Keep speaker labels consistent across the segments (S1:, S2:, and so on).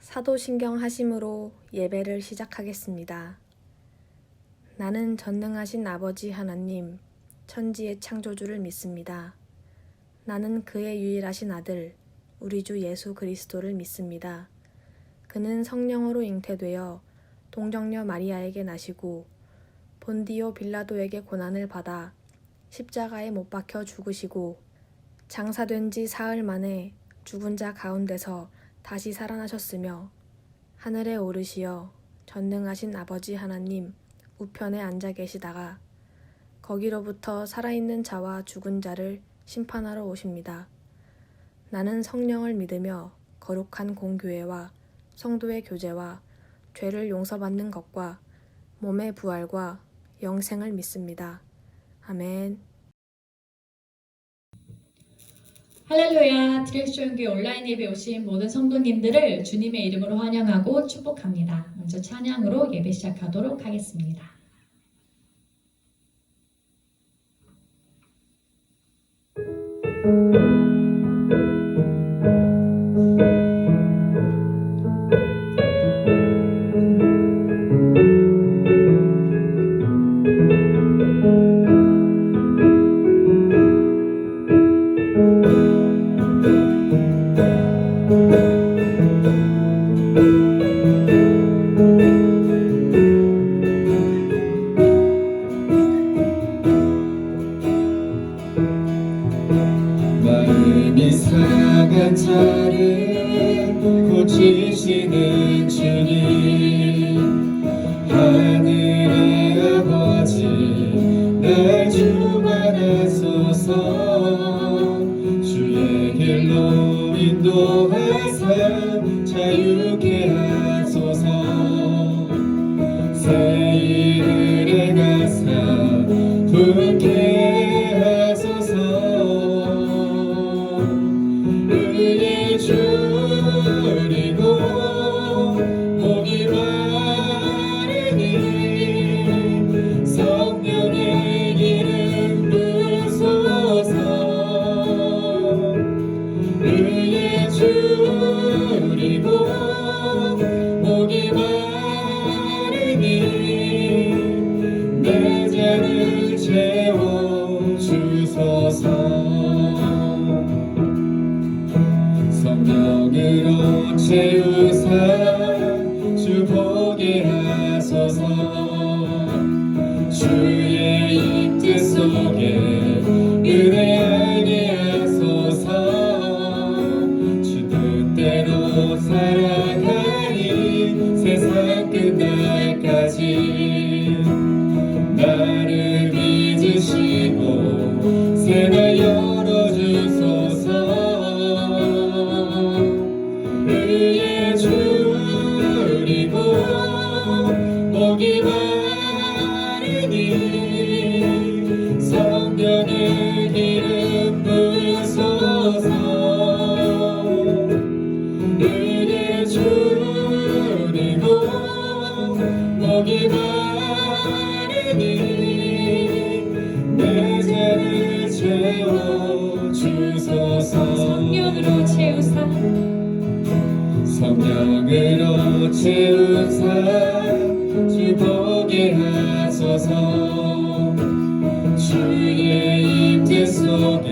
S1: 사도신경 하심으로 예배를 시작하겠습니다. 나는 전능하신 아버지 하나님, 천지의 창조주를 믿습니다. 나는 그의 유일하신 아들, 우리 주 예수 그리스도를 믿습니다. 그는 성령으로 잉태되어 동정녀 마리아에게 나시고 본디오 빌라도에게 고난을 받아 십자가에 못 박혀 죽으시고 장사된 지 사흘 만에 죽은 자 가운데서 다시 살아나셨으며 하늘에 오르시어 전능하신 아버지 하나님 우편에 앉아 계시다가 거기로부터 살아있는 자와 죽은 자를 심판하러 오십니다. 나는 성령을 믿으며 거룩한 공교회와 성도의 교제와 죄를 용서받는 것과 몸의 부활과 영생을 믿습니다. 아멘.
S2: 할렐루야, 트랙션교회 온라인 예배 오신 모든 성도님들을 주님의 이름으로 환영하고 축복합니다. 먼저 찬양으로 예배 시작하도록 하겠습니다.
S3: 마음이 상한 자를 고치시는 주님, 하늘의 아버지 날 주관하소서. 주의 길로 인도하사 자유케 하소서. 새 일을 행하사 분케 하소서. 의에 줄이고 목이 마르니 성령의 기름 부으소서. 의에 줄이고 목이 마르니 내 잔을 채워주소서. 성령으로 채우사 주 보게 하소서. 주의 임재 속에 은혜하게 하소서. 주 뜻대로 살아가니 세상 끝날까지 나를 믿으시고 새날 열어주소서. 의에 줄이고 목이 마르니 성령의 기름 부으소서. 의에 줄이고 목이 마르니 내 잔을 채워주소서.
S2: 성령으로 채우사
S3: 성령으로 채우사 주 보게 하소서. 주의 임재 속에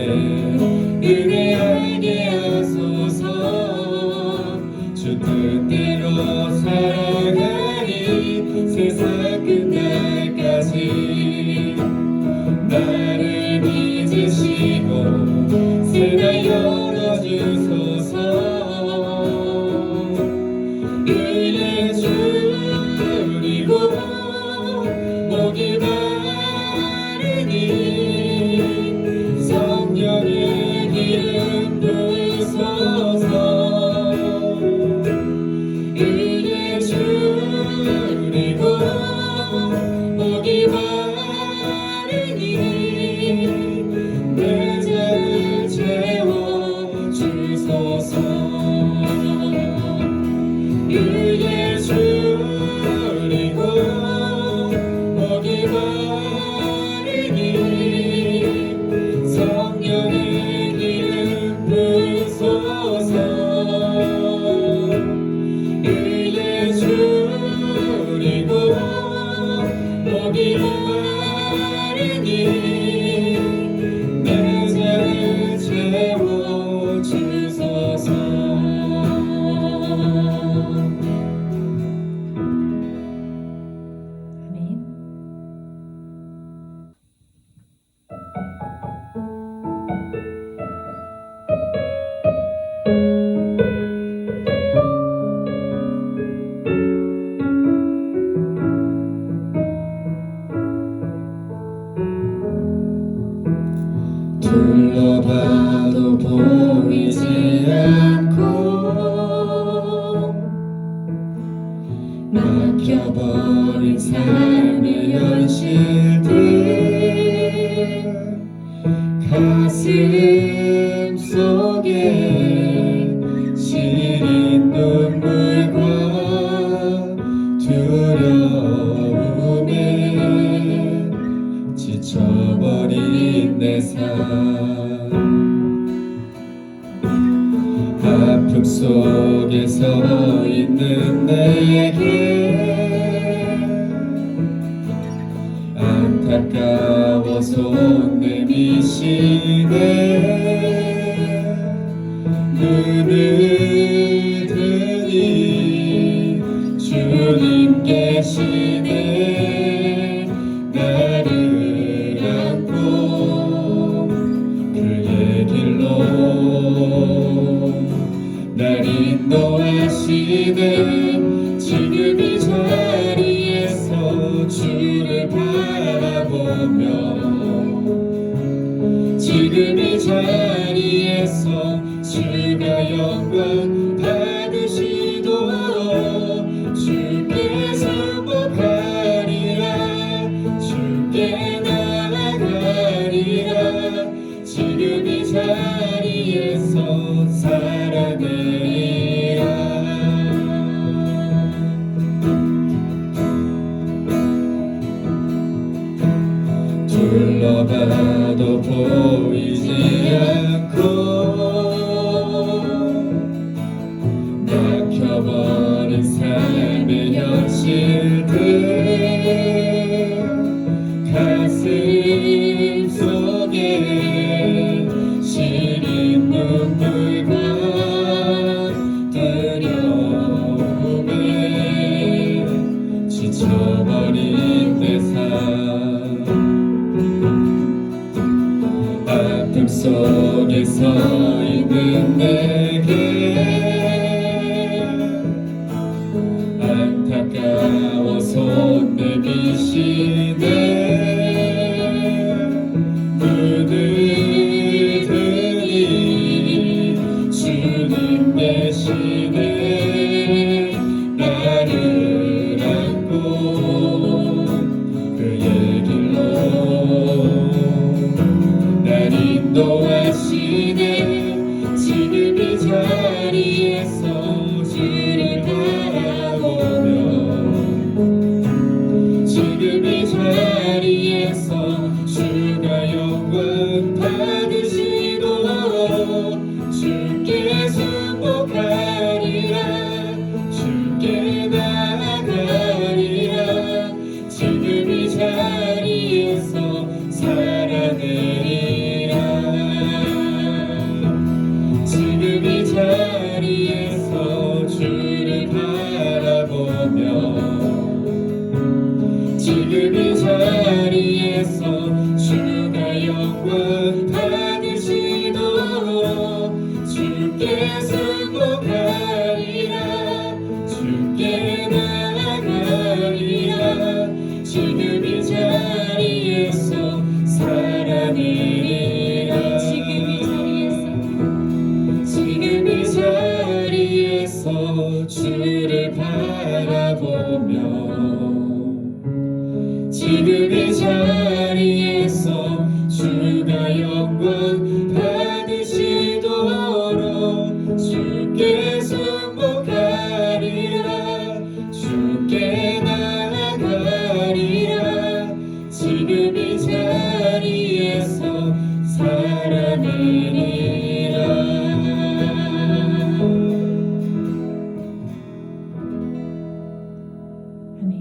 S3: 은혜하게 하소서. 주 뜻대로 살아가니 세상 끝날까지 나를 믿으시고 새날 열어주소서. 의에 줄이고 목이 마르니 성령의 기름 부으소서. 지쳐버린 삶의 현실들 가슴 속에 시린 눈물과 두려움에 지쳐버린 내 삶 아픔 속에 서 있는 내게 안타까워 손 내미시네 눈을 드니 주님 계시네 나를 안고 그의 길로 날 인도하시네 지금 이 자리에서 주를 바라보며 지금 이 자리에서 주가 영광 받으시도록 주께 승복하리라 주께 나아가리라 지금 이 자리에서 살아내리라 둘러봐도 보이지 않고 막혀버린 삶의 현실들 가슴 속에 시린 눈물과 두려움에 지쳐버린 내 삶 아픔 속에 서 있는 내게 안타까워 손 내미시네 눈을 드니 주님 계시네 나를 안고 그의 길로 날 인도하시네 지금 이 자리에서 주를 바라보며 지금 이 자리에서 주가 영광 받으시도록 주께 승복하리라 주께 나아가리라 지금 이 자리에서 살아내리라 지금 이 자리에서 주를 바라보며 지금 이 자리에서 주가 영광 받으시도록 주께 승복하리라 주께 나아가리라 지금 이 자리에서 살아내리라 지금 이 자리에서 주를 바라보며 지금 이 자리에서 주가 영광 받으시도록 주께 승복하리라 주께 나아가리라 지금 이 자리에서 살아내리라
S2: 아멘.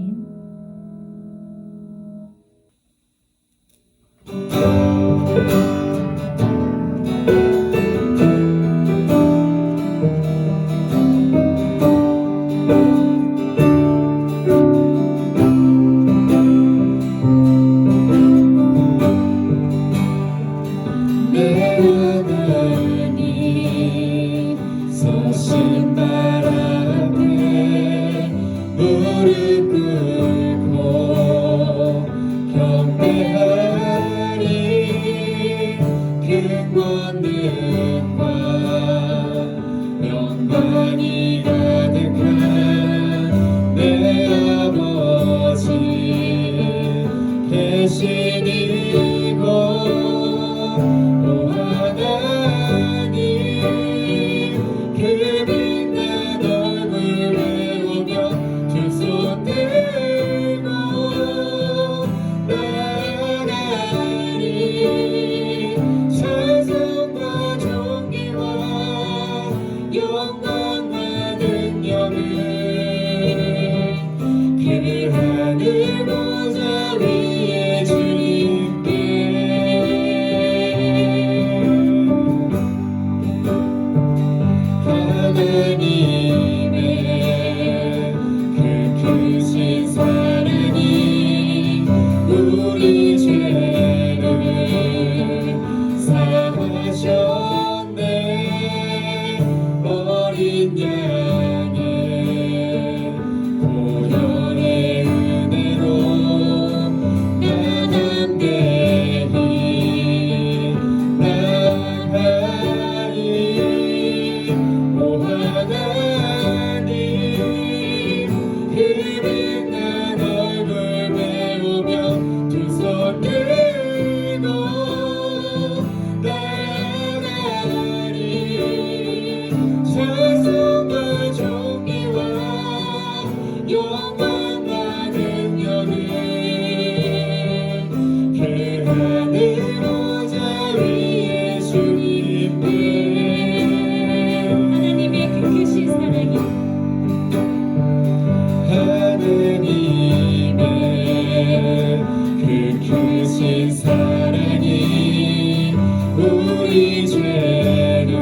S3: 하느님의 그 크신 사랑이 우리 죄를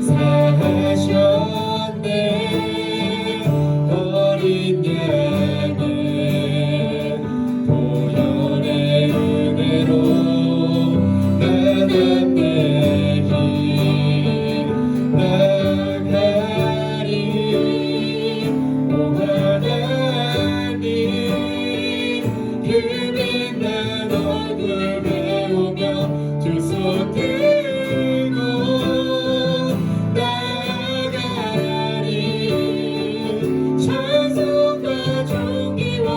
S3: 사하셨네. 어린 양의 보혈의 은혜로 나답게 나가리. 오 하나님 그 빛난 얼굴 배우며 두 손 들고 나가리. 찬송과 존귀와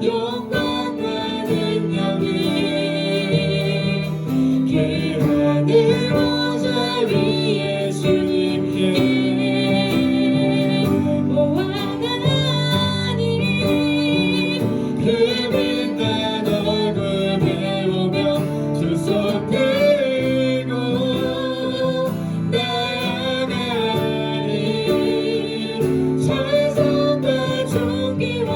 S3: 영광과 능력이 그 하늘 보좌 위에 주님께. 오 하나님 그 빛난 얼굴 배우며 두 손 들고 나가리. 찬송과 존귀와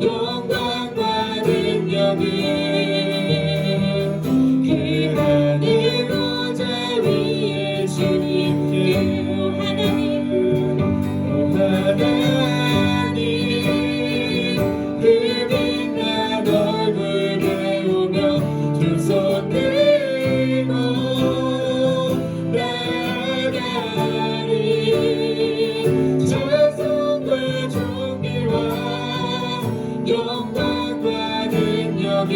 S3: 영광과 능력이 그 하늘 보좌 위에 주님께. 오 하나님 그 빛난 얼굴 배우며 두 손 들고 나가리. 찬송과 존귀와 영광과 능력이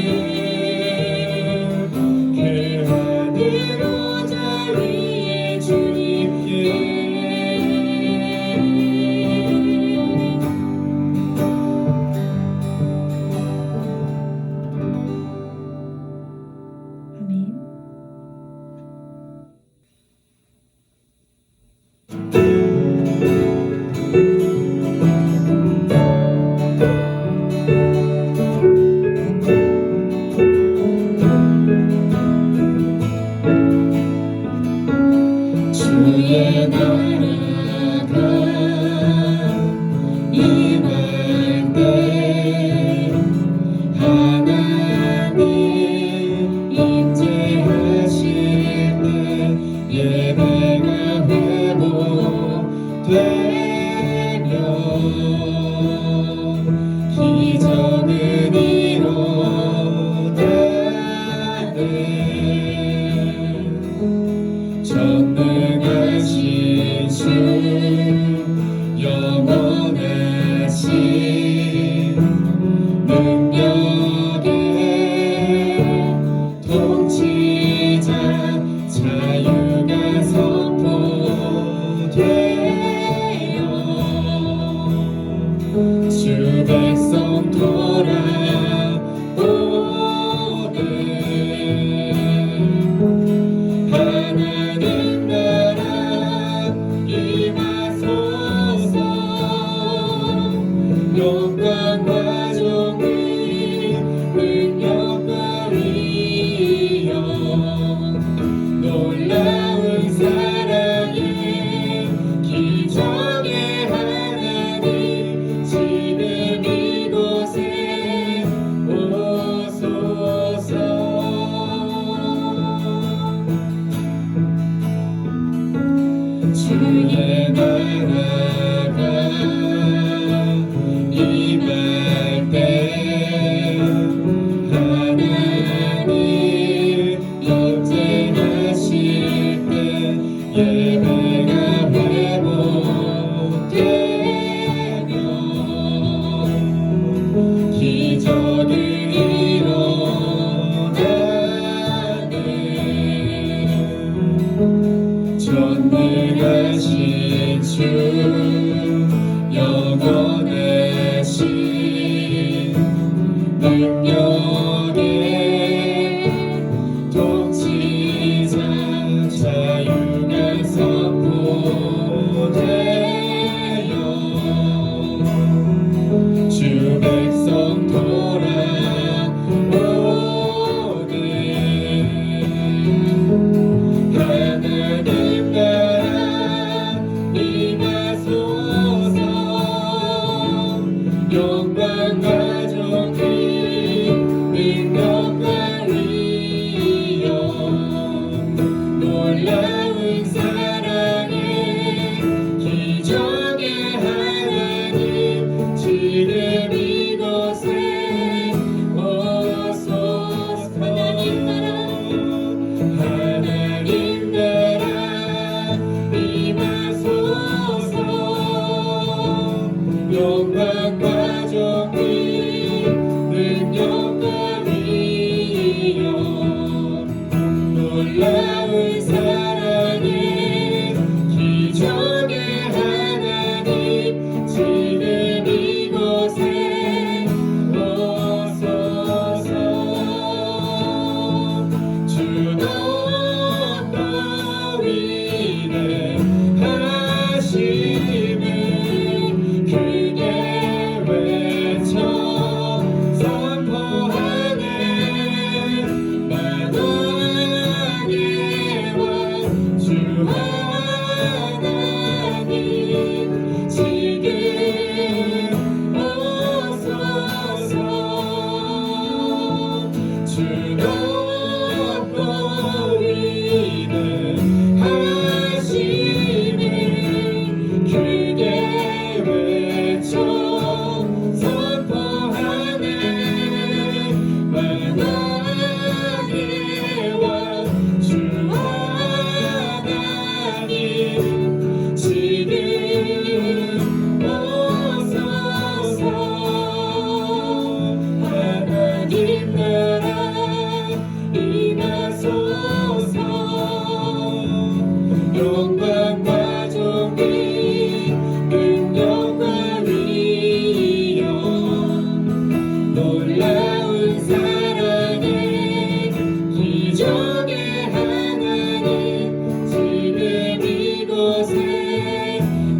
S3: 그 하늘 보좌 위에 주님께.
S2: 아멘.
S3: 주의 나라가 임할 때 하나님 임재하실 때 예배가 회복되며 기적은 일어나네. 전능하신 주 영원하신 능력의 통치자 자유가 선포되어 주 백성 돌아오네. 하나님 나라 임하소서. 영광과 존귀 능력과 위엄 놀라운 사랑의 기적의 하나님 지금 이곳에 오소서. 주의 나라가 임할 때 하나님 임재하실 때 예배가 회복되며 기적을 일어나네. 전능하신 주 영원하신 능력의 통치자 자유가 선포되어 주 백성 돌아오네. 하나님 나라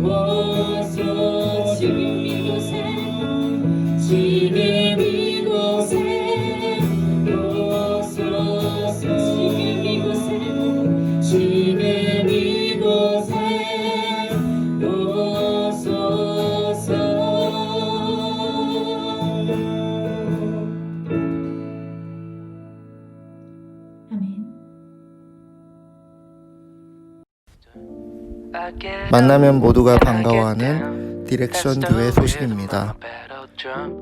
S3: 오소서
S2: 지금 이곳에
S3: 지금 이곳에 오소서
S2: 지금 이곳에
S3: 지금 이곳에 오소서
S2: 아멘.
S4: 만나면 모두가 반가워하는 디렉션 교회 소식입니다.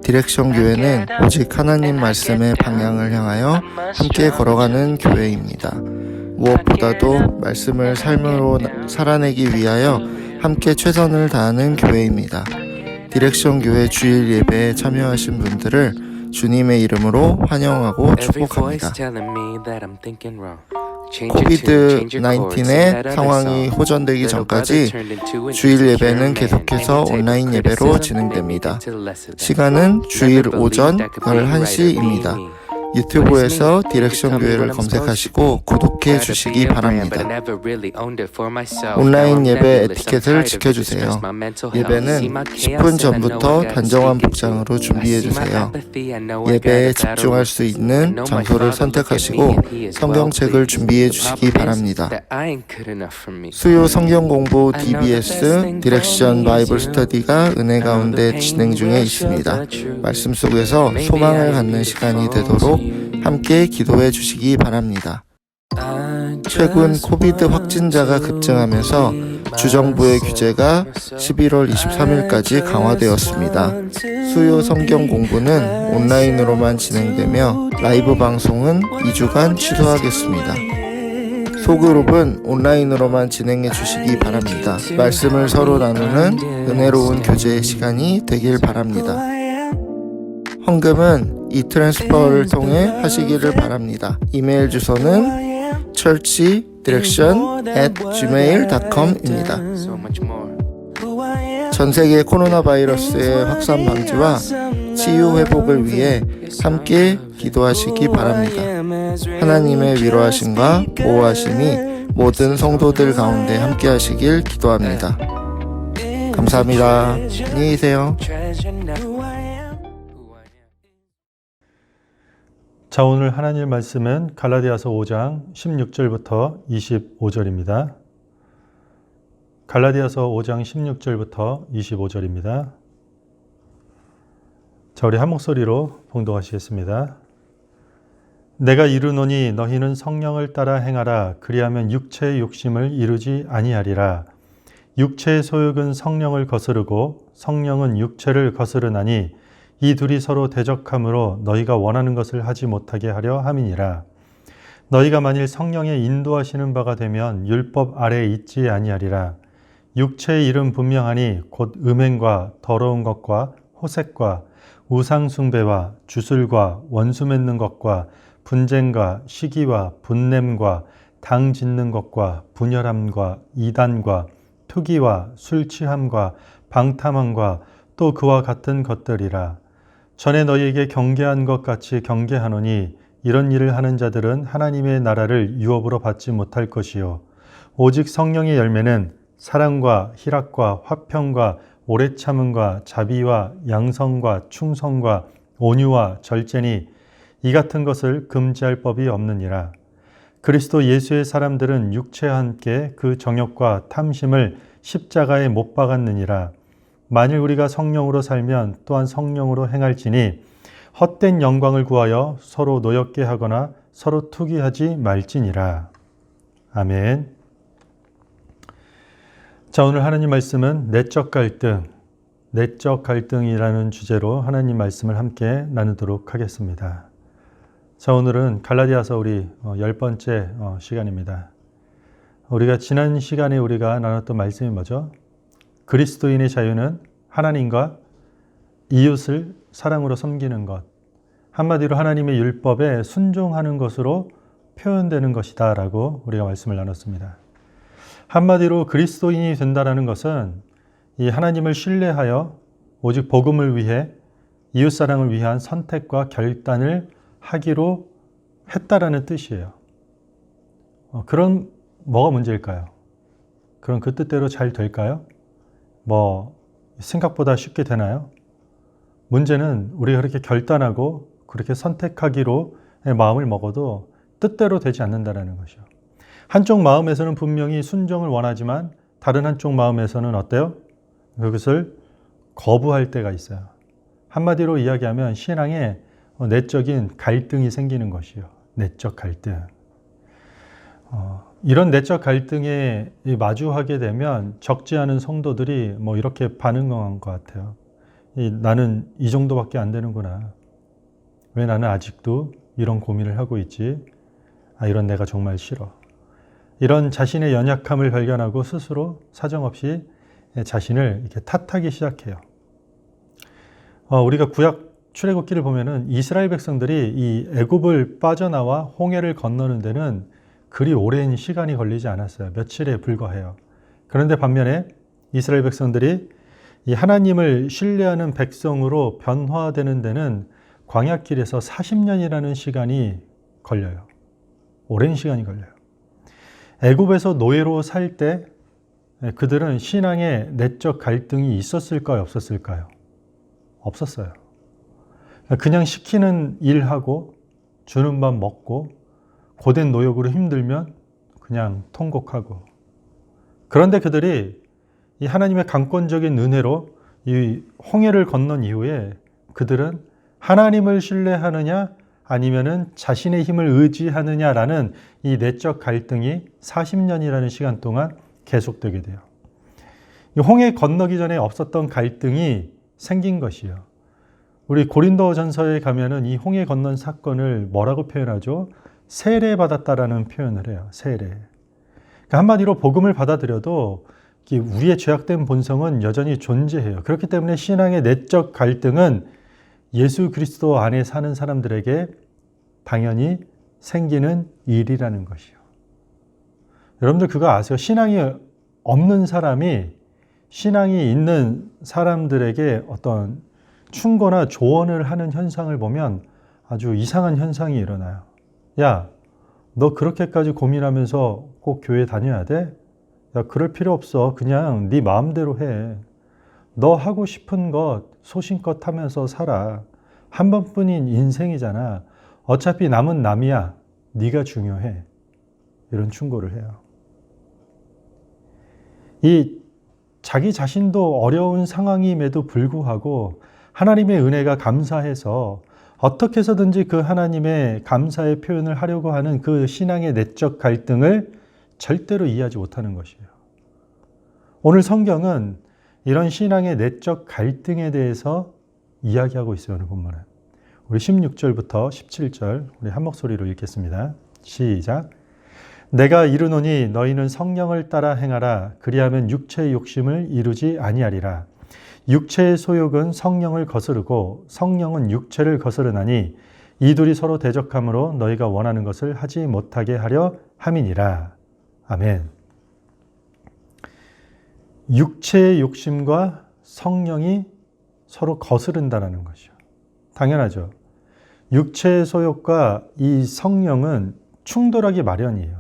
S4: 디렉션 교회는 오직 하나님 말씀의 방향을 향하여 함께 걸어가는 교회입니다. 무엇보다도 말씀을 삶으로 살아내기 위하여 함께 최선을 다하는 교회입니다. 디렉션 교회 주일 예배에 참여하신 분들을 주님의 이름으로 환영하고 축복합니다. 코비드-19의 상황이 호전되기 전까지 주일 예배는 계속해서 온라인 예배로 진행됩니다. 시간은 주일 오전 11시입니다. 유튜브에서 디렉션 교회를 검색하시고 구독해 주시기 바랍니다. 온라인 예배 에티켓을 지켜주세요. 예배는 10분 전부터 단정한 복장으로 준비해 주세요. 예배에 집중할 수 있는 장소를 선택하시고 성경책을 준비해 주시기 바랍니다. 수요 성경 공부 DBS 디렉션 바이블 스터디가 은혜 가운데 진행 중에 있습니다. 말씀 속에서 소망을 갖는 시간이 되도록 함께 기도해 주시기 바랍니다. 최근 코비드 확진자가 급증하면서 주정부의 규제가 11월 23일까지 강화되었습니다. 수요 성경 공부는 온라인으로만 진행되며 라이브 방송은 2주간 취소하겠습니다. 소그룹은 온라인으로만 진행해 주시기 바랍니다. 말씀을 서로 나누는 은혜로운 교제의 시간이 되길 바랍니다. 헌금은 이 트랜스퍼를 통해 하시기를 바랍니다. 이메일 주소는 churchdirection@gmail.com입니다. 전세계 코로나 바이러스의 확산 방지와 치유 회복을 위해 함께 기도하시기 바랍니다. 하나님의 위로하심과 보호하심이 모든 성도들 가운데 함께 하시길 기도합니다. 감사합니다. 안녕히 계세요.
S5: 자, 오늘 하나님 말씀은 갈라디아서 5장 16절부터 25절입니다. 갈라디아서 5장 16절부터 25절입니다. 자, 우리 한 목소리로 봉독하시겠습니다. 내가 이르노니 너희는 성령을 따라 행하라. 그리하면 육체의 욕심을 이루지 아니하리라. 육체의 소욕은 성령을 거스르고 성령은 육체를 거스르나니 이 둘이 서로 대적함으로 너희가 원하는 것을 하지 못하게 하려 함이니라. 너희가 만일 성령의 인도하시는 바가 되면 율법 아래에 있지 아니하리라. 육체의 일은 분명하니 곧 음행과 더러운 것과 호색과 우상 숭배와 주술과 원수 맺는 것과 분쟁과 시기와 분냄과 당 짓는 것과 분열함과 이단과 투기와 술 취함과 방탕함과 또 그와 같은 것들이라. 전에 너희에게 경계한 것 같이 경계하노니 이런 일을 하는 자들은 하나님의 나라를 유업으로 받지 못할 것이요 오직 성령의 열매는 사랑과 희락과 화평과 오래 참음과 자비와 양성과 충성과 온유와 절제니 이 같은 것을 금지할 법이 없느니라. 그리스도 예수의 사람들은 육체와 함께 그 정욕과 탐심을 십자가에 못 박았느니라. 만일 우리가 성령으로 살면 또한 성령으로 행할지니 헛된 영광을 구하여 서로 노엽게 하거나 서로 투기하지 말지니라. 아멘. 자, 오늘 하나님 말씀은 내적 갈등이라는 주제로 하나님 말씀을 함께 나누도록 하겠습니다. 자, 오늘은 갈라디아서 우리 10번째 시간입니다. 우리가 지난 시간에 우리가 나눴던 말씀이 뭐죠? 그리스도인의 자유는 하나님과 이웃을 사랑으로 섬기는 것, 한마디로 하나님의 율법에 순종하는 것으로 표현되는 것이다 라고 우리가 말씀을 나눴습니다. 한마디로 그리스도인이 된다는 것은 이 하나님을 신뢰하여 오직 복음을 위해 이웃사랑을 위한 선택과 결단을 하기로 했다라는 뜻이에요. 그럼 뭐가 문제일까요? 그럼 그 뜻대로 잘 될까요? 생각보다 쉽게 되나요? 문제는 우리가 그렇게 결단하고 그렇게 선택하기로 마음을 먹어도 뜻대로 되지 않는다는 것이요. 한쪽 마음에서는 분명히 순종을 원하지만 다른 한쪽 마음에서는 어때요? 그것을 거부할 때가 있어요. 한마디로 이야기하면 신앙에 내적인 갈등이 생기는 것이요. 내적 갈등. 이런 내적 갈등에 마주하게 되면 적지 않은 성도들이 이렇게 반응한 것 같아요. 나는 이 정도밖에 안 되는구나. 왜 나는 아직도 이런 고민을 하고 있지? 이런 내가 정말 싫어. 이런 자신의 연약함을 발견하고 스스로 사정없이 자신을 이렇게 탓하기 시작해요. 우리가 구약 출애굽기를 보면은 이스라엘 백성들이 이 애굽을 빠져나와 홍해를 건너는 데는 그리 오랜 시간이 걸리지 않았어요. 며칠에 불과해요. 그런데 반면에 이스라엘 백성들이 이 하나님을 신뢰하는 백성으로 변화되는 데는 광야길에서 40년이라는 시간이 걸려요. 오랜 시간이 걸려요. 애굽에서 노예로 살 때 그들은 신앙의 내적 갈등이 있었을까요? 없었을까요? 없었어요. 그냥 시키는 일하고 주는 밥 먹고 고된 노역으로 힘들면 그냥 통곡하고. 그런데 그들이 이 하나님의 강권적인 은혜로 이 홍해를 건넌 이후에 그들은 하나님을 신뢰하느냐 아니면은 자신의 힘을 의지하느냐라는 이 내적 갈등이 40년이라는 시간 동안 계속되게 돼요. 이 홍해 건너기 전에 없었던 갈등이 생긴 것이요. 우리 고린도전서에 가면은 이 홍해 건넌 사건을 뭐라고 표현하죠? 세례받았다라는 표현을 해요. 세례. 그러니까 한마디로 복음을 받아들여도 우리의 죄악된 본성은 여전히 존재해요. 그렇기 때문에 신앙의 내적 갈등은 예수 그리스도 안에 사는 사람들에게 당연히 생기는 일이라는 것이요. 여러분들 그거 아세요? 신앙이 없는 사람이 신앙이 있는 사람들에게 어떤 충고나 조언을 하는 현상을 보면 아주 이상한 현상이 일어나요. 야, 너 그렇게까지 고민하면서 꼭 교회 다녀야 돼? 야, 그럴 필요 없어. 그냥 네 마음대로 해. 너 하고 싶은 것 소신껏 하면서 살아. 한 번뿐인 인생이잖아. 어차피 남은 남이야. 네가 중요해. 이런 충고를 해요. 이 자기 자신도 어려운 상황임에도 불구하고 하나님의 은혜가 감사해서 어떻게 해서든지 그 하나님의 감사의 표현을 하려고 하는 그 신앙의 내적 갈등을 절대로 이해하지 못하는 것이에요. 오늘 성경은 이런 신앙의 내적 갈등에 대해서 이야기하고 있어요. 오늘 본문은. 우리 16절부터 17절 우리 한 목소리로 읽겠습니다. 시작. 내가 이르노니 너희는 성령을 따라 행하라. 그리하면 육체의 욕심을 이루지 아니하리라. 육체의 소욕은 성령을 거스르고 성령은 육체를 거스르나니 이 둘이 서로 대적함으로 너희가 원하는 것을 하지 못하게 하려 함이니라. 아멘. 육체의 욕심과 성령이 서로 거스른다는 것이요. 당연하죠. 육체의 소욕과 이 성령은 충돌하기 마련이에요.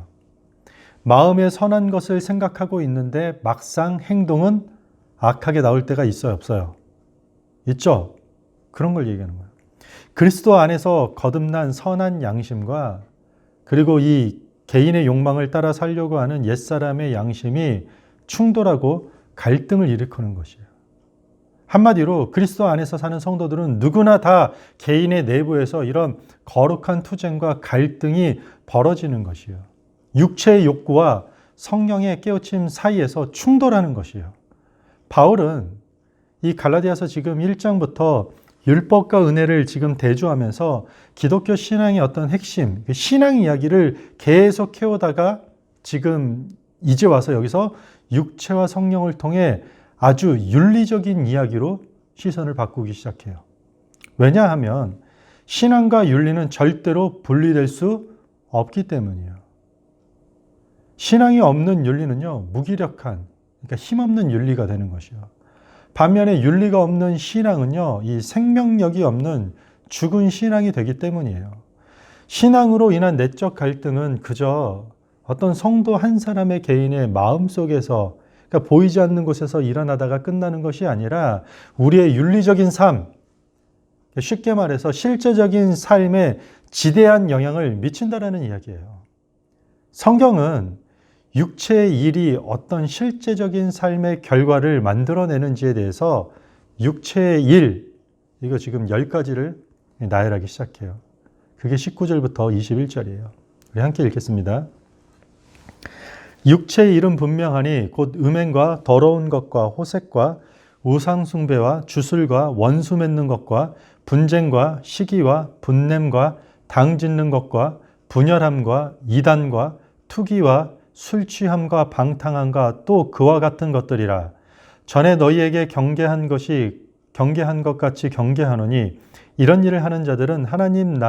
S5: 마음에 선한 것을 생각하고 있는데 막상 행동은 악하게 나올 때가 있어요, 없어요? 있죠? 그런 걸 얘기하는 거예요. 그리스도 안에서 거듭난 선한 양심과 그리고 이 개인의 욕망을 따라 살려고 하는 옛사람의 양심이 충돌하고 갈등을 일으키는 것이에요. 한마디로 그리스도 안에서 사는 성도들은 누구나 다 개인의 내부에서 이런 거룩한 투쟁과 갈등이 벌어지는 것이에요. 육체의 욕구와 성령의 깨우침 사이에서 충돌하는 것이에요. 바울은 이 갈라디아서 지금 1장부터 율법과 은혜를 지금 대조하면서 기독교 신앙의 어떤 핵심, 신앙 이야기를 계속 해오다가 지금 이제 와서 여기서 육체와 성령을 통해 아주 윤리적인 이야기로 시선을 바꾸기 시작해요. 왜냐하면 신앙과 윤리는 절대로 분리될 수 없기 때문이에요. 신앙이 없는 윤리는요, 무기력한, 그러니까 힘없는 윤리가 되는 것이요. 반면에 윤리가 없는 신앙은요, 이 생명력이 없는 죽은 신앙이 되기 때문이에요. 신앙으로 인한 내적 갈등은 그저 어떤 성도 한 사람의 개인의 마음 속에서, 그러니까 보이지 않는 곳에서 일어나다가 끝나는 것이 아니라 우리의 윤리적인 삶, 쉽게 말해서 실제적인 삶에 지대한 영향을 미친다라는 이야기예요. 성경은 육체의 일이 어떤 실제적인 삶의 결과를 만들어내는지에 대해서 육체의 일, 이거 지금 10가지를 나열하기 시작해요. 그게 19절부터 21절이에요. 우리 함께 읽겠습니다. 육체의 일은 분명하니 곧 음행과 더러운 것과 호색과 우상숭배와 주술과 원수 맺는 것과 분쟁과 시기와 분냄과 당짓는 것과 분열함과 이단과 투기와 술 취함과 방탕함과 또 그와 같은 것들이라. 전에 너희에게 경계한 것 같이 경계하노니 이런 일을 하는 자들은 하나님의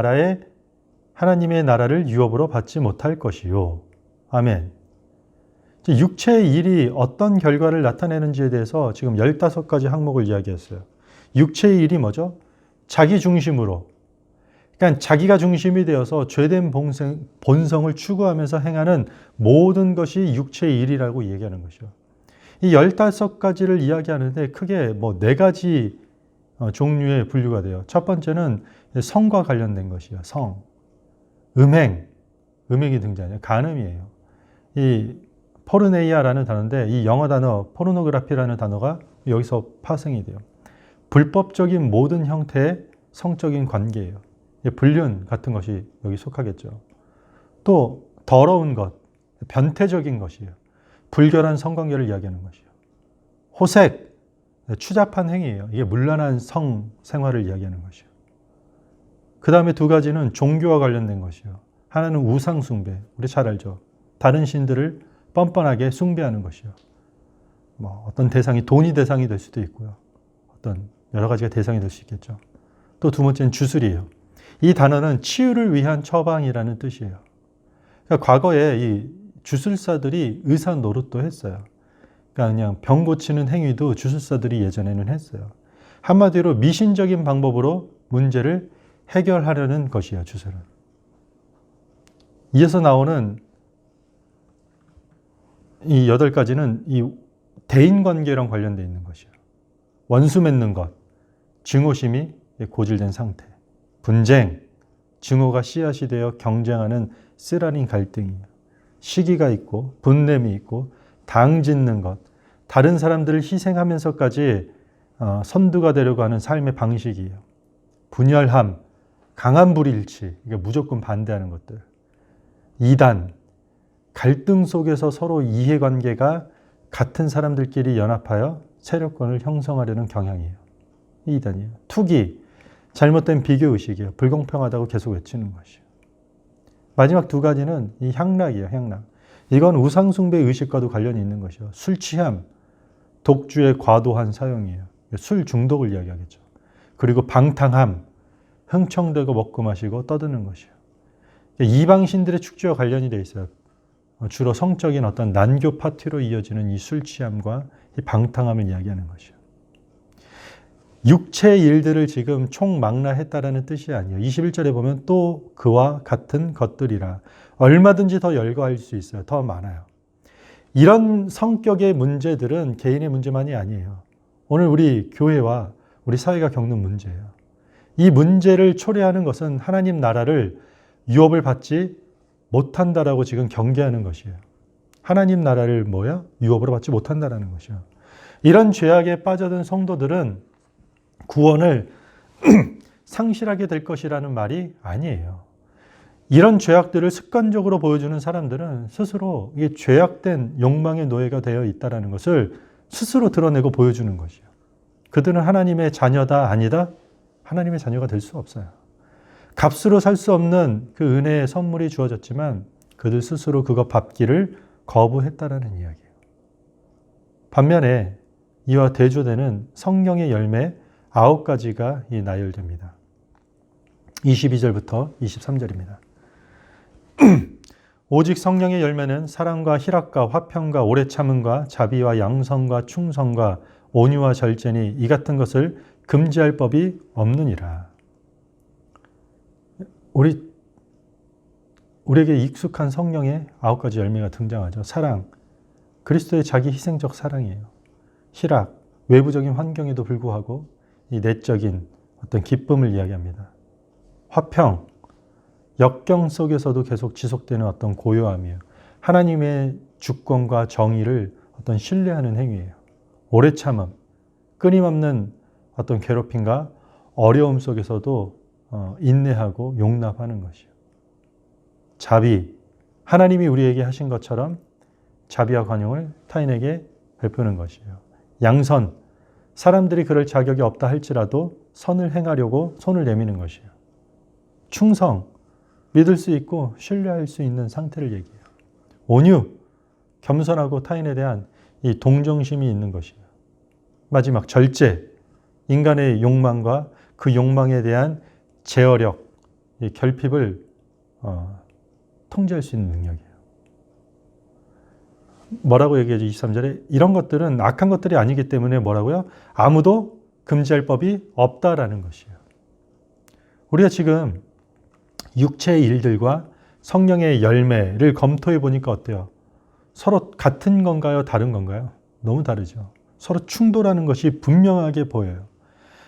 S5: 나라를 유업으로 받지 못할 것이요. 아멘. 육체의 일이 어떤 결과를 나타내는지에 대해서 지금 15가지 항목을 이야기했어요. 육체의 일이 뭐죠? 자기 중심으로. 그러니까 자기가 중심이 되어서 죄된 본성을 추구하면서 행하는 모든 것이 육체의 일이라고 얘기하는 것이죠. 이 15가지를 이야기하는데 크게 4가지 종류의 분류가 돼요. 첫 번째는 성과 관련된 것이에요. 성. 음행이 등장해요. 간음이에요. 이 포르네이아라는 단어인데 이 영어 단어 포르노그라피라는 단어가 여기서 파생이 돼요. 불법적인 모든 형태의 성적인 관계예요. 불륜 같은 것이 여기 속하겠죠. 또 더러운 것, 변태적인 것이에요. 불결한 성관계를 이야기하는 것이에요. 호색, 추잡한 행위예요. 이게 문란한 성 생활을 이야기하는 것이에요. 그 다음에 2가지는 종교와 관련된 것이에요. 하나는 우상 숭배, 우리 잘 알죠. 다른 신들을 뻔뻔하게 숭배하는 것이요. 어떤 대상이 돈이 대상이 될 수도 있고요. 어떤 여러 가지가 대상이 될 수 있겠죠. 또 2번째는 주술이에요. 이 단어는 치유를 위한 처방이라는 뜻이에요. 그러니까 과거에 이 주술사들이 의사 노릇도 했어요. 그러니까 그냥 병 고치는 행위도 주술사들이 예전에는 했어요. 한마디로 미신적인 방법으로 문제를 해결하려는 것이에요, 주술은. 이어서 나오는 이 8가지는 이 대인관계랑 관련되어 있는 것이에요. 원수 맺는 것, 증오심이 고질된 상태, 분쟁, 증오가 씨앗이 되어 경쟁하는 쓰라린 갈등이에요. 시기가 있고 분냄이 있고 당짓는 것, 다른 사람들을 희생하면서까지 선두가 되려고 하는 삶의 방식이에요. 분열함, 강한 불일치, 이게 무조건 반대하는 것들, 이단, 갈등 속에서 서로 이해관계가 같은 사람들끼리 연합하여 세력권을 형성하려는 경향이에요. 이 이단이에요. 투기, 잘못된 비교의식이에요. 불공평하다고 계속 외치는 것이에요. 마지막 2가지는 이 향락이에요. 향락. 이건 우상숭배 의식과도 관련이 있는 것이에요. 술 취함, 독주의 과도한 사용이에요. 술 중독을 이야기하겠죠. 그리고 방탕함, 흥청대고 먹고 마시고 떠드는 것이에요. 이방신들의 축제와 관련이 되어 있어요. 주로 성적인 어떤 난교 파티로 이어지는 이 술 취함과 이 방탕함을 이야기하는 것이에요. 육체의 일들을 지금 총망라했다라는 뜻이 아니에요. 21절에 보면 또 그와 같은 것들이라. 얼마든지 더 열거할 수 있어요. 더 많아요. 이런 성격의 문제들은 개인의 문제만이 아니에요. 오늘 우리 교회와 우리 사회가 겪는 문제예요. 이 문제를 초래하는 것은 하나님 나라를 유업을 받지 못한다라고 지금 경계하는 것이에요. 하나님 나라를 유업으로 받지 못한다라는 것이에요. 이런 죄악에 빠져든 성도들은 구원을 상실하게 될 것이라는 말이 아니에요. 이런 죄악들을 습관적으로 보여주는 사람들은 스스로 이게 죄악된 욕망의 노예가 되어 있다는 것을 스스로 드러내고 보여주는 것이에요. 그들은 하나님의 자녀다 아니다? 하나님의 자녀가 될 수 없어요. 값으로 살 수 없는 그 은혜의 선물이 주어졌지만 그들 스스로 그거 받기를 거부했다라는 이야기예요. 반면에 이와 대조되는 성령의 열매 9가지가 나열됩니다. 22절부터 23절입니다. 오직 성령의 열매는 사랑과 희락과 화평과 오래 참음과 자비와 양성과 충성과 온유와 절제니 이 같은 것을 금지할 법이 없느니라. 우리 우리에게 익숙한 성령의 9가지 열매가 등장하죠. 사랑, 그리스도의 자기 희생적 사랑이에요. 희락, 외부적인 환경에도 불구하고 이 내적인 어떤 기쁨을 이야기합니다. 화평, 역경 속에서도 계속 지속되는 어떤 고요함이에요. 하나님의 주권과 정의를 어떤 신뢰하는 행위예요. 오래 참음, 끊임없는 어떤 괴롭힘과 어려움 속에서도 인내하고 용납하는 것이요. 자비, 하나님이 우리에게 하신 것처럼 자비와 관용을 타인에게 베푸는 것이에요. 양선, 사람들이 그럴 자격이 없다 할지라도 선을 행하려고 손을 내미는 것이에요. 충성, 믿을 수 있고 신뢰할 수 있는 상태를 얘기해요. 온유, 겸손하고 타인에 대한 이 동정심이 있는 것이에요. 마지막 절제, 인간의 욕망과 그 욕망에 대한 제어력, 이 결핍을 통제할 수 있는 능력이에요. 뭐라고 얘기하죠? 23절에 이런 것들은 악한 것들이 아니기 때문에 뭐라고요? 아무도 금지할 법이 없다라는 것이에요. 우리가 지금 육체의 일들과 성령의 열매를 검토해 보니까 어때요? 서로 같은 건가요? 다른 건가요? 너무 다르죠. 서로 충돌하는 것이 분명하게 보여요.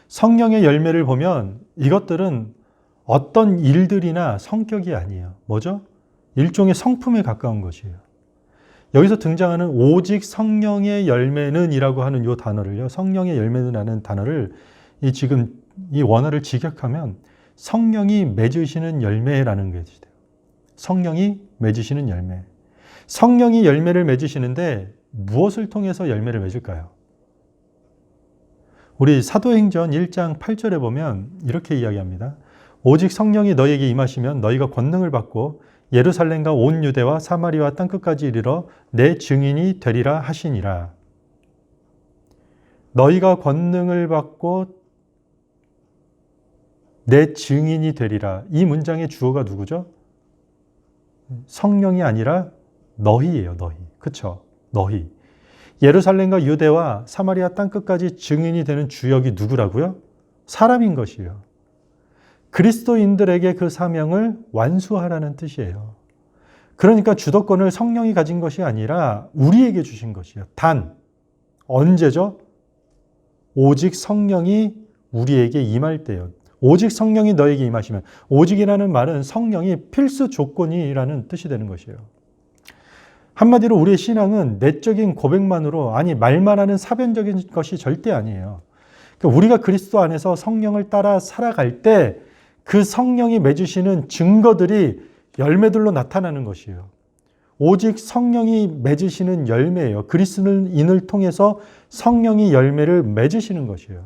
S5: 성령의 열매를 보면 이것들은 어떤 일들이나 성격이 아니에요. 뭐죠? 일종의 성품에 가까운 것이에요. 여기서 등장하는 오직 성령의 열매는 이라고 하는 이 단어를요. 성령의 열매는 라는 단어를 지금 이 원어를 직역하면 성령이 맺으시는 열매라는 것이 돼요. 성령이 맺으시는 열매. 성령이 열매를 맺으시는데 무엇을 통해서 열매를 맺을까요? 우리 사도행전 1장 8절에 보면 이렇게 이야기합니다. 오직 성령이 너희에게 임하시면 너희가 권능을 받고 예루살렘과 온 유대와 사마리아 땅끝까지 이르러 내 증인이 되리라 하시니라. 너희가 권능을 받고 내 증인이 되리라. 이 문장의 주어가 누구죠? 성령이 아니라 너희예요. 너희. 그렇죠? 너희. 예루살렘과 유대와 사마리아 땅끝까지 증인이 되는 주역이 누구라고요? 사람인 것이에요. 그리스도인들에게 그 사명을 완수하라는 뜻이에요. 그러니까 주도권을 성령이 가진 것이 아니라 우리에게 주신 것이에요. 단, 언제죠? 오직 성령이 우리에게 임할 때요. 오직 성령이 너에게 임하시면, 오직이라는 말은 성령이 필수 조건이라는 뜻이 되는 것이에요. 한마디로 우리의 신앙은 내적인 고백만으로, 아니 말만 하는 사변적인 것이 절대 아니에요. 그러니까 우리가 그리스도 안에서 성령을 따라 살아갈 때 그 성령이 맺으시는 증거들이 열매들로 나타나는 것이에요. 오직 성령이 맺으시는 열매예요. 그리스도인을 통해서 성령이 열매를 맺으시는 것이에요.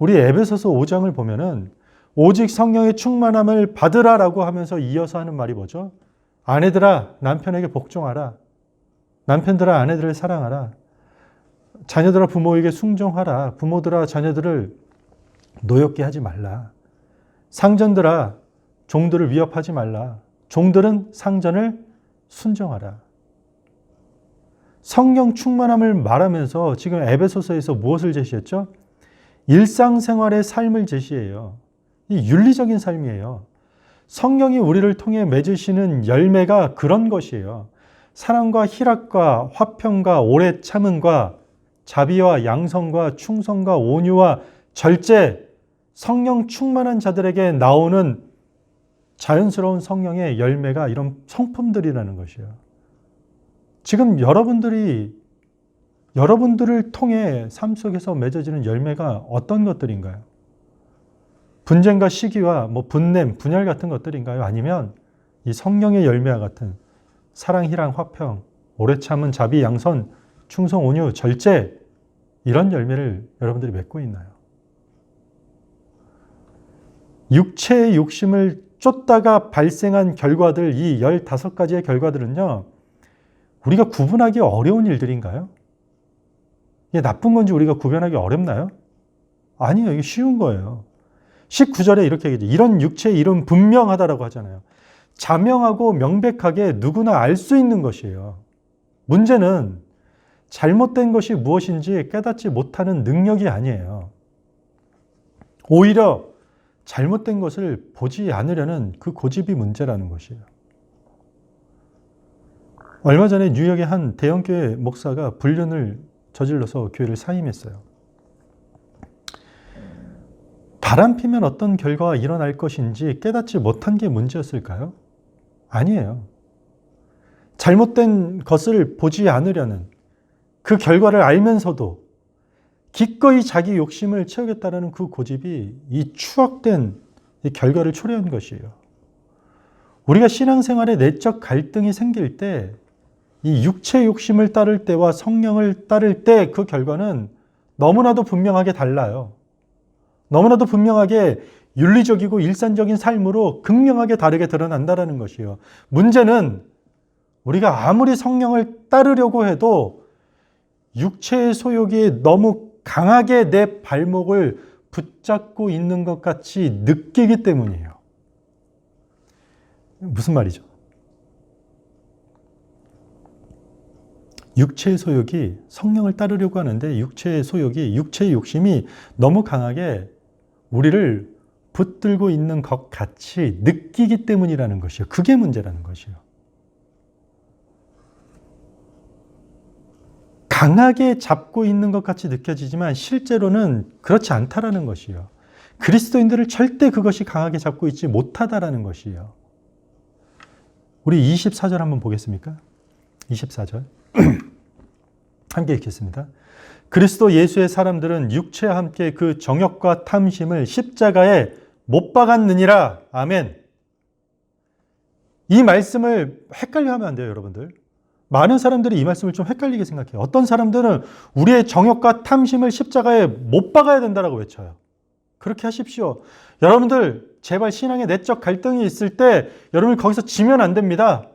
S5: 우리 에베소서 5장을 보면은 오직 성령의 충만함을 받으라라고 하면서 이어서 하는 말이 뭐죠? 아내들아 남편에게 복종하라. 남편들아 아내들을 사랑하라. 자녀들아 부모에게 순종하라. 부모들아 자녀들을 노엽게 하지 말라. 상전들아 종들을 위협하지 말라. 종들은 상전을 순종하라. 성령 충만함을 말하면서 지금 에베소서에서 무엇을 제시했죠? 일상생활의 삶을 제시해요. 이 윤리적인 삶이에요. 성령이 우리를 통해 맺으시는 열매가 그런 것이에요. 사랑과 희락과 화평과 오래 참음과 자비와 양성과 충성과 온유와 절제, 성령 충만한 자들에게 나오는 자연스러운 성령의 열매가 이런 성품들이라는 것이에요. 지금 여러분들을 통해 삶 속에서 맺어지는 열매가 어떤 것들인가요? 분쟁과 시기와 분냄, 분열 같은 것들인가요? 아니면 이 성령의 열매와 같은 사랑, 희랑, 화평, 오래 참은 자비, 양선, 충성, 온유, 절제 이런 열매를 여러분들이 맺고 있나요? 육체의 욕심을 쫓다가 발생한 결과들, 이 15가지의 결과들은요, 우리가 구분하기 어려운 일들인가요? 이게 나쁜 건지 우리가 구별하기 어렵나요? 아니에요. 이게 쉬운 거예요. 19절에 이렇게 얘기하죠. 이런 육체의 이름 분명하다라고 하잖아요. 자명하고 명백하게 누구나 알 수 있는 것이에요. 문제는 잘못된 것이 무엇인지 깨닫지 못하는 능력이 아니에요. 오히려 잘못된 것을 보지 않으려는 그 고집이 문제라는 것이에요. 얼마 전에 뉴욕의 한 대형교회 목사가 불륜을 저질러서 교회를 사임했어요. 바람피면 어떤 결과가 일어날 것인지 깨닫지 못한 게 문제였을까요? 아니에요. 잘못된 것을 보지 않으려는 그 결과를 알면서도 기꺼이 자기 욕심을 채우겠다는 그 고집이 이 추악된 이 결과를 초래한 것이에요. 우리가 신앙생활에 내적 갈등이 생길 때 이 육체 욕심을 따를 때와 성령을 따를 때 그 결과는 너무나도 분명하게 달라요. 너무나도 분명하게 윤리적이고 일산적인 삶으로 극명하게 다르게 드러난다는 것이에요. 문제는 우리가 아무리 성령을 따르려고 해도 육체의 소욕이 너무 강하게 내 발목을 붙잡고 있는 것 같이 느끼기 때문이에요. 무슨 말이죠? 육체의 소욕이 성령을 따르려고 하는데 육체의 소욕이, 육체의 욕심이 너무 강하게 우리를 붙들고 있는 것 같이 느끼기 때문이라는 것이요. 그게 문제라는 것이요. 강하게 잡고 있는 것 같이 느껴지지만 실제로는 그렇지 않다라는 것이요. 그리스도인들을 절대 그것이 강하게 잡고 있지 못하다라는 것이요. 우리 24절 한번 보겠습니까? 24절. 함께 읽겠습니다. 그리스도 예수의 사람들은 육체와 함께 그 정욕과 탐심을 십자가에 못 박았느니라. 아멘. 이 말씀을 헷갈려 하면 안 돼요, 여러분들. 많은 사람들이 이 말씀을 좀 헷갈리게 생각해요. 어떤 사람들은 우리의 정욕과 탐심을 십자가에 못 박아야 된다라고 외쳐요. 그렇게 하십시오. 여러분들 제발 신앙의 내적 갈등이 있을 때 여러분 거기서 지면 안 됩니다.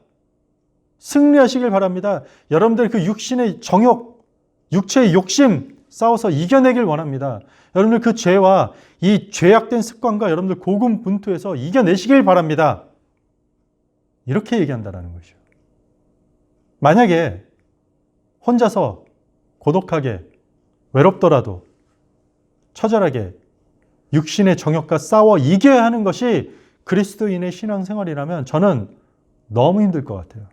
S5: 승리하시길 바랍니다. 여러분들 그 육신의 정욕, 육체의 욕심 싸워서 이겨내길 원합니다. 여러분들 그 죄와 이 죄악된 습관과 여러분들 고군분투해서 이겨내시길 바랍니다. 이렇게 얘기한다는 것이죠. 만약에 혼자서 고독하게 외롭더라도 처절하게 육신의 정욕과 싸워 이겨야 하는 것이 그리스도인의 신앙생활이라면 저는 너무 힘들 것 같아요.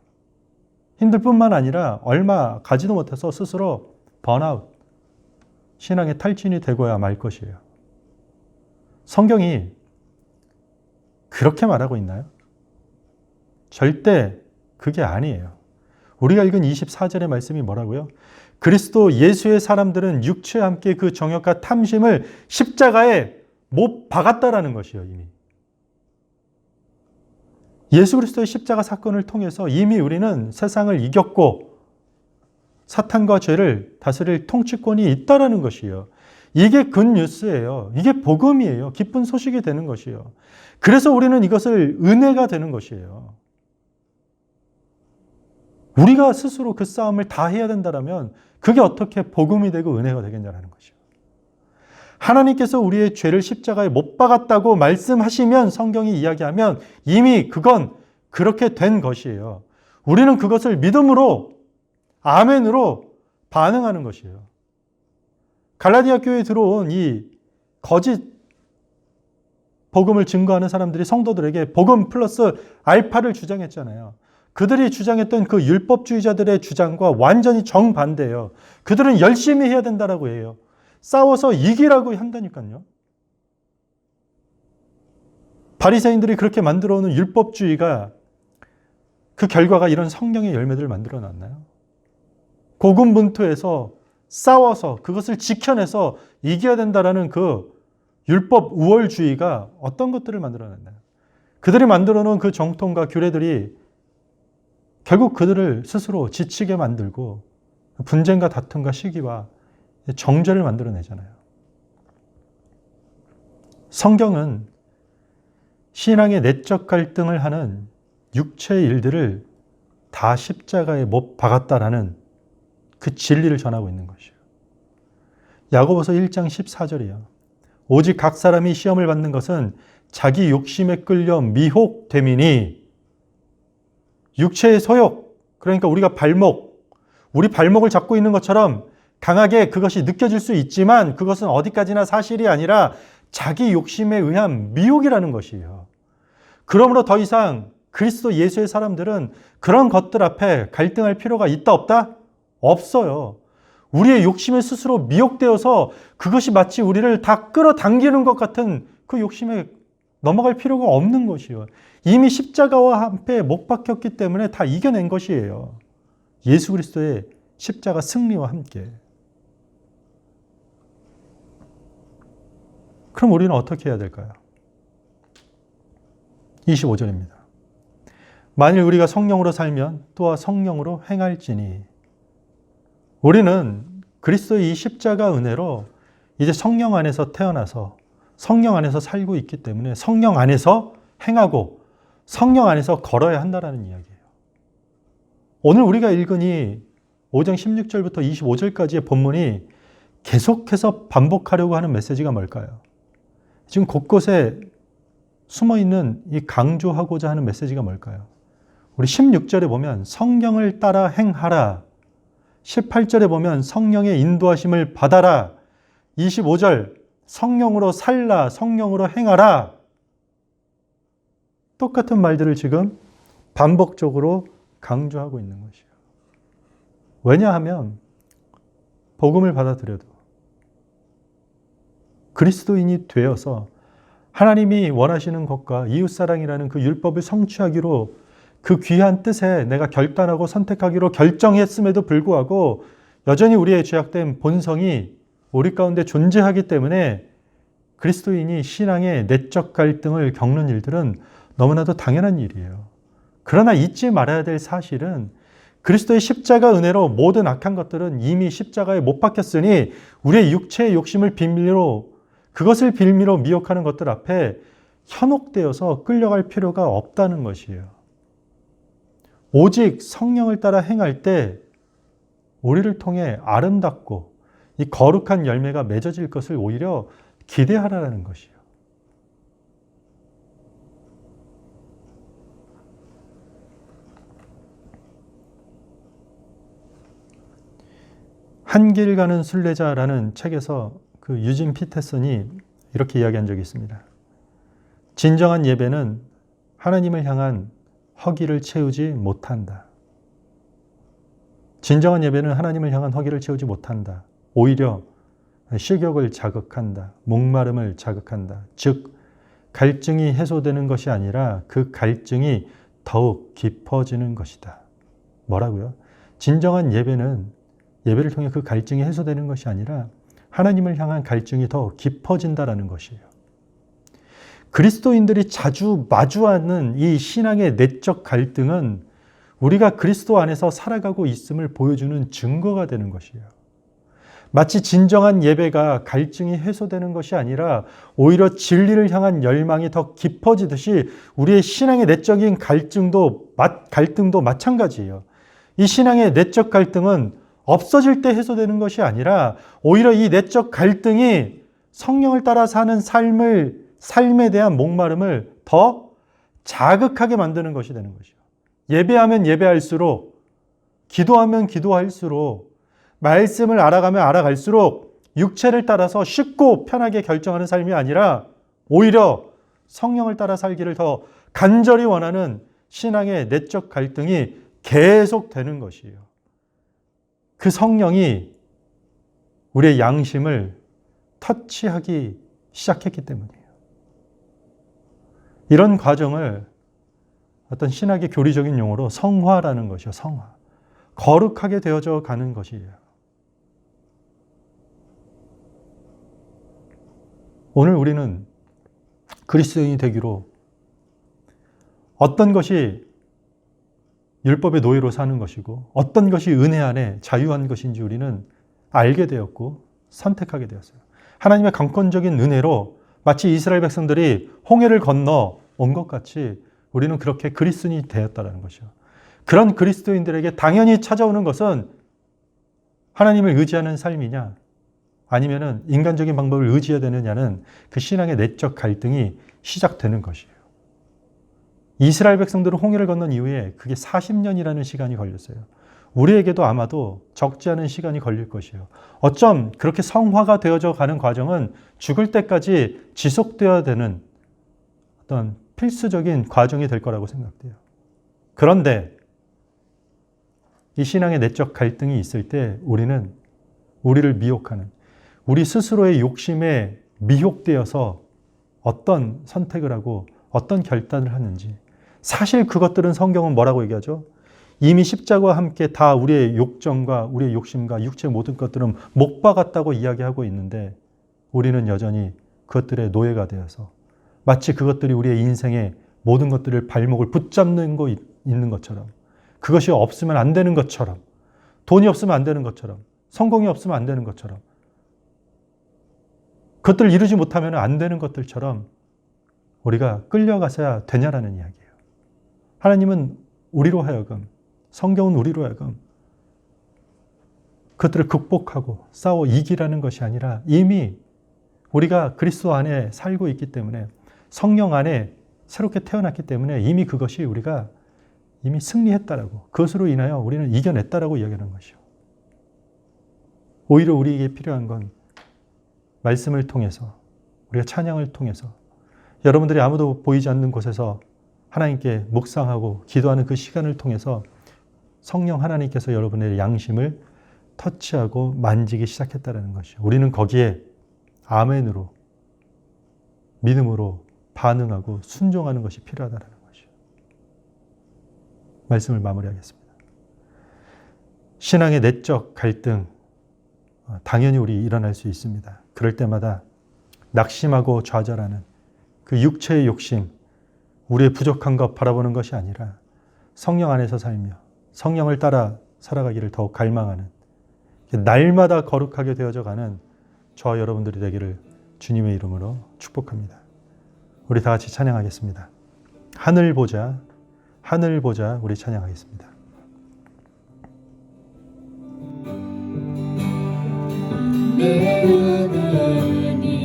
S5: 힘들 뿐만 아니라 얼마 가지도 못해서 스스로 번아웃, 신앙의 탈진이 되고야 말 것이에요. 성경이 그렇게 말하고 있나요? 절대 그게 아니에요. 우리가 읽은 24절의 말씀이 뭐라고요? 그리스도 예수의 사람들은 육체와 함께 그 정욕과 탐심을 십자가에 못 박았다라는 것이에요, 이미. 예수 그리스도의 십자가 사건을 통해서 이미 우리는 세상을 이겼고 사탄과 죄를 다스릴 통치권이 있다라는 것이에요. 이게 굿뉴스예요. 이게 복음이에요. 기쁜 소식이 되는 것이에요. 그래서 우리는 이것을 은혜가 되는 것이에요. 우리가 스스로 그 싸움을 다 해야 된다면 그게 어떻게 복음이 되고 은혜가 되겠냐는 것이요. 하나님께서 우리의 죄를 십자가에 못 박았다고 말씀하시면, 성경이 이야기하면 이미 그건 그렇게 된 것이에요. 우리는 그것을 믿음으로, 아멘으로 반응하는 것이에요. 갈라디아 교회에 들어온 이 거짓 복음을 증거하는 사람들이 성도들에게 복음 플러스 알파를 주장했잖아요. 그들이 주장했던 그 율법주의자들의 주장과 완전히 정반대예요. 그들은 열심히 해야 된다라고 해요. 싸워서 이기라고 한다니까요. 바리새인들이 그렇게 만들어 오는 율법주의가 그 결과가 이런 성령의 열매들을 만들어 놨나요? 고군분투해서 싸워서 그것을 지켜내서 이겨야 된다라는 그 율법 우월주의가 어떤 것들을 만들어 놨나요? 그들이 만들어 놓은 그 정통과 규례들이 결국 그들을 스스로 지치게 만들고 분쟁과 다툼과 시기와 정죄를 만들어내잖아요. 성경은 신앙의 내적 갈등을 하는 육체의 일들을 다 십자가에 못 박았다라는 그 진리를 전하고 있는 것이에요. 야고보서 1장 14절이요. 오직 각 사람이 시험을 받는 것은 자기 욕심에 끌려 미혹됨이니, 육체의 소욕, 그러니까 우리가 우리 발목을 잡고 있는 것처럼 강하게 그것이 느껴질 수 있지만 그것은 어디까지나 사실이 아니라 자기 욕심에 의한 미혹이라는 것이에요. 그러므로 더 이상 그리스도 예수의 사람들은 그런 것들 앞에 갈등할 필요가 있다 없다? 없어요. 우리의 욕심에 스스로 미혹되어서 그것이 마치 우리를 다 끌어당기는 것 같은 그 욕심에 넘어갈 필요가 없는 것이요. 이미 십자가와 함께 못 박혔기 때문에 다 이겨낸 것이에요. 예수 그리스도의 십자가 승리와 함께. 그럼 우리는 어떻게 해야 될까요? 25절입니다. 만일 우리가 성령으로 살면 또한 성령으로 행할지니. 우리는 그리스도의 이 십자가 은혜로 이제 성령 안에서 태어나서 성령 안에서 살고 있기 때문에 성령 안에서 행하고 성령 안에서 걸어야 한다는 이야기예요. 오늘 우리가 읽은 이 5장 16절부터 25절까지의 본문이 계속해서 반복하려고 하는 메시지가 뭘까요? 지금 곳곳에 숨어있는 이 강조하고자 하는 메시지가 뭘까요? 우리 16절에 보면 성령을 따라 행하라. 18절에 보면 성령의 인도하심을 받아라. 25절 성령으로 살라. 성령으로 행하라. 똑같은 말들을 지금 반복적으로 강조하고 있는 것이에요. 왜냐하면 복음을 받아들여도 그리스도인이 되어서 하나님이 원하시는 것과 이웃사랑이라는 그 율법을 성취하기로 그 귀한 뜻에 내가 결단하고 선택하기로 결정했음에도 불구하고 여전히 우리의 죄악된 본성이 우리 가운데 존재하기 때문에 그리스도인이 신앙의 내적 갈등을 겪는 일들은 너무나도 당연한 일이에요. 그러나 잊지 말아야 될 사실은 그리스도의 십자가 은혜로 모든 악한 것들은 이미 십자가에 못 박혔으니 우리의 육체의 욕심을 빌미로 그것을 빌미로 미혹하는 것들 앞에 현혹되어서 끌려갈 필요가 없다는 것이에요. 오직 성령을 따라 행할 때 우리를 통해 아름답고 이 거룩한 열매가 맺어질 것을 오히려 기대하라는 것이에요. 한 길 가는 순례자라는 책에서 그 유진 피터슨이 이렇게 이야기한 적이 있습니다. 진정한 예배는 하나님을 향한 허기를 채우지 못한다. 진정한 예배는 하나님을 향한 허기를 채우지 못한다. 오히려 식욕을 자극한다. 목마름을 자극한다. 즉 갈증이 해소되는 것이 아니라 그 갈증이 더욱 깊어지는 것이다. 뭐라고요? 진정한 예배를 통해 그 갈증이 해소되는 것이 아니라 하나님을 향한 갈증이 더 깊어진다라는 것이에요. 그리스도인들이 자주 마주하는 이 신앙의 내적 갈등은 우리가 그리스도 안에서 살아가고 있음을 보여주는 증거가 되는 것이에요. 마치 진정한 예배가 갈증이 해소되는 것이 아니라 오히려 진리를 향한 열망이 더 깊어지듯이 우리의 신앙의 내적인 갈등도 마찬가지예요. 이 신앙의 내적 갈등은 없어질 때 해소되는 것이 아니라 오히려 이 내적 갈등이 성령을 따라 사는 삶에 대한 목마름을 더 자극하게 만드는 것이 되는 것이죠. 예배하면 예배할수록, 기도하면 기도할수록, 말씀을 알아가면 알아갈수록 육체를 따라서 쉽고 편하게 결정하는 삶이 아니라 오히려 성령을 따라 살기를 더 간절히 원하는 신앙의 내적 갈등이 계속되는 것이에요. 그 성령이 우리의 양심을 터치하기 시작했기 때문이에요. 이런 과정을 어떤 신학의 교리적인 용어로 성화라는 것이요. 성화. 거룩하게 되어져 가는 것이에요. 오늘 우리는 그리스도인이 되기로 어떤 것이 율법의 노예로 사는 것이고 어떤 것이 은혜 안에 자유한 것인지 우리는 알게 되었고 선택하게 되었어요. 하나님의 강권적인 은혜로 마치 이스라엘 백성들이 홍해를 건너 온 것 같이 우리는 그렇게 그리스도인이 되었다는 것이요. 그런 그리스도인들에게 당연히 찾아오는 것은 하나님을 의지하는 삶이냐 아니면은 인간적인 방법을 의지해야 되느냐는 그 신앙의 내적 갈등이 시작되는 것이에요. 이스라엘 백성들은 홍해를 건넌 이후에 그게 40년이라는 시간이 걸렸어요. 우리에게도 아마도 적지 않은 시간이 걸릴 것이에요. 어쩜 그렇게 성화가 되어져 가는 과정은 죽을 때까지 지속되어야 되는 어떤 필수적인 과정이 될 거라고 생각돼요. 그런데 이 신앙의 내적 갈등이 있을 때 우리는 우리를 미혹하는, 우리 스스로의 욕심에 미혹되어서 어떤 선택을 하고 어떤 결단을 하는지, 사실 그것들은 성경은 뭐라고 얘기하죠? 이미 십자가와 함께 다 우리의 욕정과 우리의 욕심과 육체의 모든 것들은 못 박았다고 이야기하고 있는데 우리는 여전히 그것들의 노예가 되어서 마치 그것들이 우리의 인생의 모든 것들을 발목을 붙잡는 거 있는 것처럼, 그것이 없으면 안 되는 것처럼, 돈이 없으면 안 되는 것처럼, 성공이 없으면 안 되는 것처럼, 그것들을 이루지 못하면 안 되는 것들처럼 우리가 끌려가서야 되냐라는 이야기예요. 하나님은 우리로 하여금, 성경은 우리로 하여금 그것들을 극복하고 싸워 이기라는 것이 아니라 이미 우리가 그리스도 안에 살고 있기 때문에, 성령 안에 새롭게 태어났기 때문에 이미 그것이 우리가 이미 승리했다라고, 그것으로 인하여 우리는 이겨냈다라고 이야기하는 것이요. 오히려 우리에게 필요한 건 말씀을 통해서, 우리가 찬양을 통해서, 여러분들이 아무도 보이지 않는 곳에서 하나님께 묵상하고 기도하는 그 시간을 통해서 성령 하나님께서 여러분의 양심을 터치하고 만지기 시작했다는 것이요. 우리는 거기에 아멘으로, 믿음으로 반응하고 순종하는 것이 필요하다는 것이요. 말씀을 마무리하겠습니다. 신앙의 내적 갈등, 당연히 우리 일어날 수 있습니다. 그럴 때마다 낙심하고 좌절하는 그 육체의 욕심, 우리의 부족한 것 바라보는 것이 아니라 성령 안에서 살며 성령을 따라 살아가기를 더욱 갈망하는, 날마다 거룩하게 되어져가는 저와 여러분들이 되기를 주님의 이름으로 축복합니다. 우리 다 같이 찬양하겠습니다. 하늘 보자, 하늘 보자. 우리 찬양하겠습니다.
S3: 내 하나님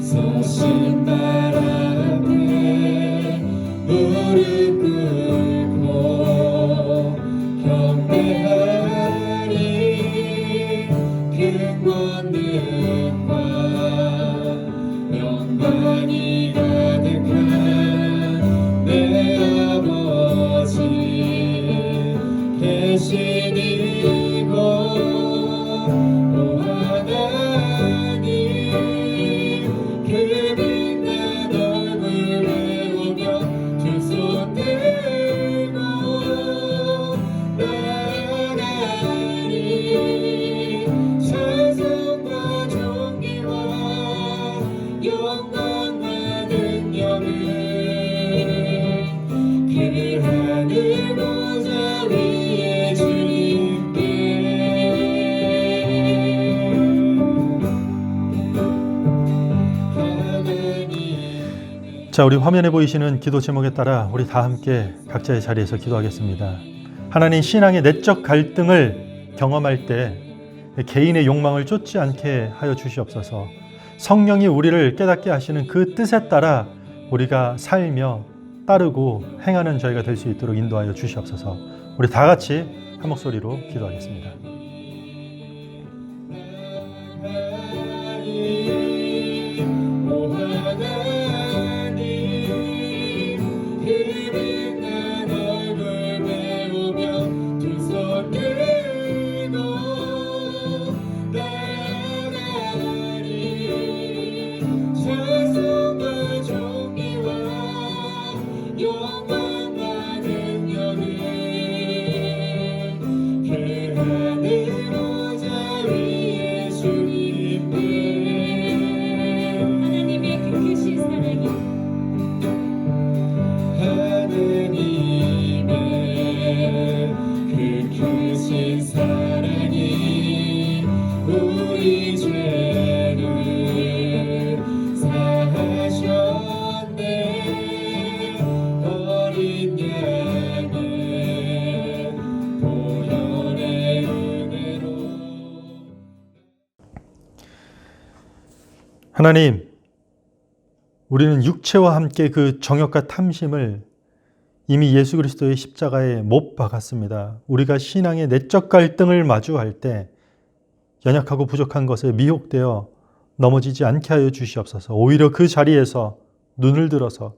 S3: 서신 바람에 무릎 꿇고 경배하리. 큰 권능과 영광이 가득한 내 아버지 계신 이곳, 오 하나님 그 빛난 얼굴 배우며 두 손 들고 나아가리. 찬송과 존귀와 영광과 능력을 그 하늘 보좌 위에 주님께.
S5: 자, 우리 화면에 보이시는 기도 제목에 따라 우리 다 함께 각자의 자리에서 기도하겠습니다. 하나님, 신앙의 내적 갈등을 경험할 때 개인의 욕망을 쫓지 않게 하여 주시옵소서. 성령이 우리를 깨닫게 하시는 그 뜻에 따라 우리가 살며 따르고 행하는 저희가 될 수 있도록 인도하여 주시옵소서. 우리 다 같이 한 목소리로 기도하겠습니다.
S3: 오 하나님 그 빛난 얼굴 배우며 두 손 들고 나아가리. 찬송과 존귀와 영광과 능력을 그 하늘 보좌 위에 주님께.
S2: 하나님의 그 크신 사랑이
S3: 하느님의 그 크신 사랑이 우리 죄를 사하셨네. 어린 양의 보혈의 은혜로.
S5: 하나님, 우리는 육체와 함께 그 정욕과 탐심을 이미 예수 그리스도의 십자가에 못 박았습니다. 우리가 신앙의 내적 갈등을 마주할 때 연약하고 부족한 것에 미혹되어 넘어지지 않게 하여 주시옵소서. 오히려 그 자리에서 눈을 들어서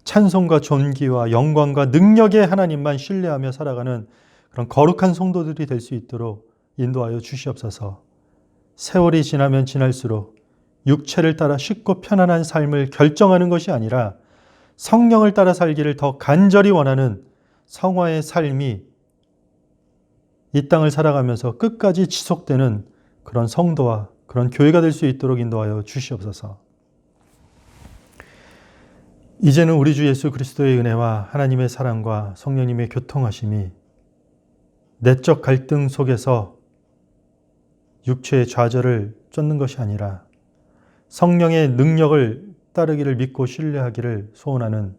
S5: 찬송과 존귀와 영광과 능력의 하나님만 신뢰하며 살아가는 그런 거룩한 성도들이 될 수 있도록 인도하여 주시옵소서. 세월이 지나면 지날수록 육체를 따라 쉽고 편안한 삶을 결정하는 것이 아니라 성령을 따라 살기를 더 간절히 원하는 성화의 삶이 이 땅을 살아가면서 끝까지 지속되는 그런 성도와 그런 교회가 될 수 있도록 인도하여 주시옵소서. 이제는 우리 주 예수 그리스도의 은혜와 하나님의 사랑과 성령님의 교통하심이 내적 갈등 속에서 육체의 좌절을 쫓는 것이 아니라 성령의 능력을 따르기를 믿고 신뢰하기를 소원하는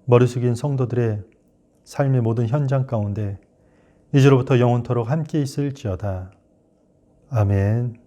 S5: 머리 숙인 성도들의 삶의 모든 현장 가운데 이제로부터 영원토록 함께 있을지어다. 아멘.